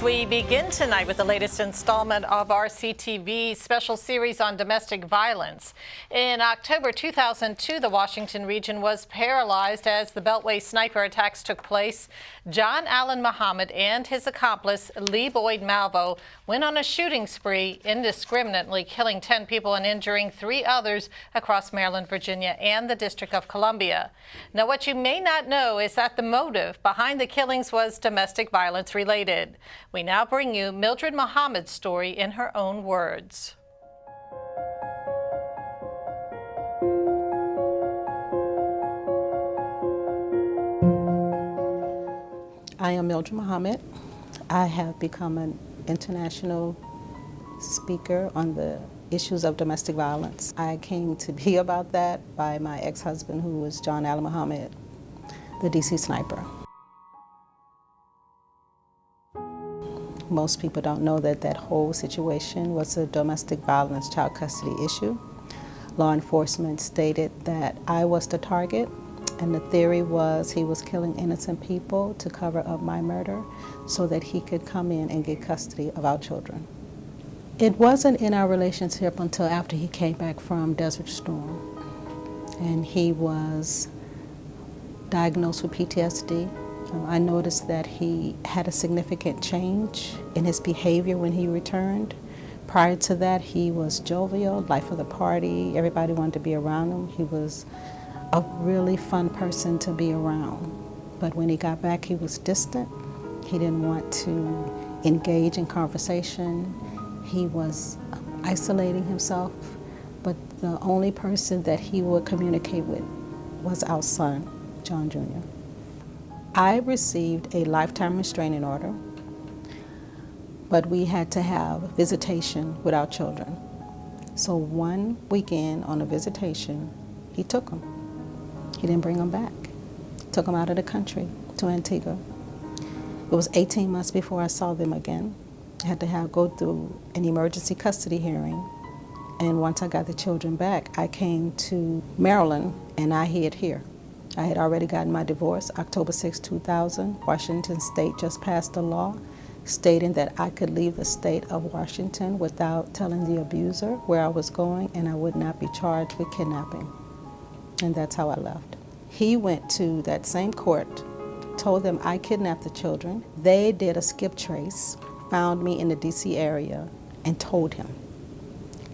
We begin tonight with the latest installment of our CTV special series on domestic violence. In October 2002, the Washington region was paralyzed as the Beltway Sniper attacks took place. John Allen Muhammad and his accomplice, Lee Boyd Malvo, went on a shooting spree, indiscriminately killing 10 people and injuring 3 others across Maryland, Virginia, and the District of Columbia. Now, what you may not know is that the motive behind the killings was domestic violence related. We now bring you Mildred Muhammad's story in her own words. I am Mildred Muhammad. I have become an international speaker on the issues of domestic violence. I came to be about that by my ex-husband, who was John Allen Muhammad, the DC Sniper. Most people don't know that that whole situation was a domestic violence child custody issue. Law enforcement stated that I was the target, and the theory was he was killing innocent people to cover up my murder so that he could come in and get custody of our children. It wasn't in our relationship until after he came back from Desert Storm, and he was diagnosed with PTSD. I noticed that he had a significant change in his behavior when he returned. Prior to that, he was jovial, life of the party. Everybody wanted to be around him. He was a really fun person to be around. But when he got back, he was distant. He didn't want to engage in conversation. He was isolating himself. But the only person that he would communicate with was our son, John Jr. I received a lifetime restraining order, but we had to have visitation with our children. So one weekend on a visitation, he took them. He didn't bring them back. Took them out of the country to Antigua. It was 18 months before I saw them again. I had to go through an emergency custody hearing. And once I got the children back, I came to Maryland and I hid here. I had already gotten my divorce, October 6, 2000. Washington State just passed a law stating that I could leave the state of Washington without telling the abuser where I was going, and I would not be charged with kidnapping. And that's how I left. He went to that same court, told them I kidnapped the children. They did a skip trace, found me in the DC area, and told him.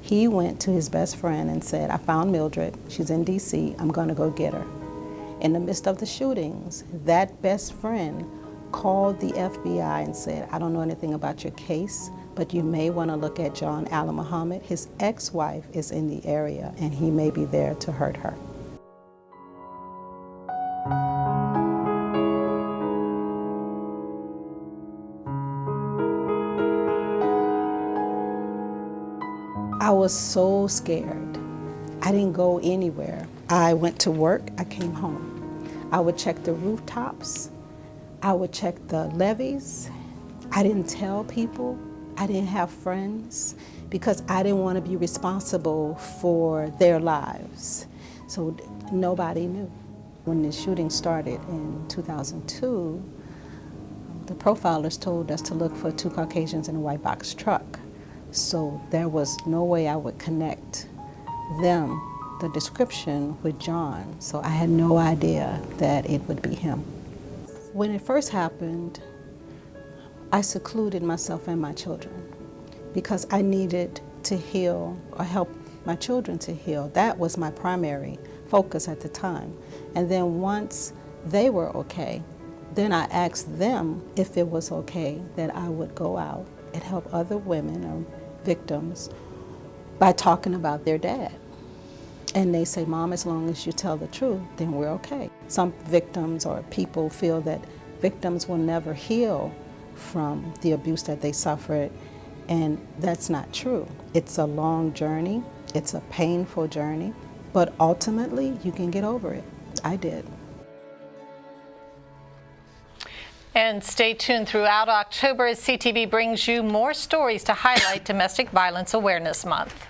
He went to his best friend and said, I found Mildred, she's in DC, I'm gonna go get her. In the midst of the shootings, that best friend called the FBI and said, I don't know anything about your case, but you may want to look at John Allen Muhammad. His ex-wife is in the area, and he may be there to hurt her. I was so scared. I didn't go anywhere. I went to work, I came home. I would check the rooftops. I would check the levees. I didn't tell people. I didn't have friends because I didn't want to be responsible for their lives. So nobody knew. When the shooting started in 2002, the profilers told us to look for 2 Caucasians in a white box truck. So there was no way I would connect them, the description, with John. So I had no idea that it would be him. When it first happened, I secluded myself and my children because I needed to heal or help my children to heal. That was my primary focus at the time. And then once they were okay, then I asked them if it was okay that I would go out and help other women or victims by talking about their dad. And they say, Mom, as long as you tell the truth, then we're okay. Some victims or people feel that victims will never heal from the abuse that they suffered, and that's not true. It's a long journey, it's a painful journey, but ultimately you can get over it. I did. And stay tuned throughout October as CTV brings you more stories to highlight Domestic Violence Awareness Month.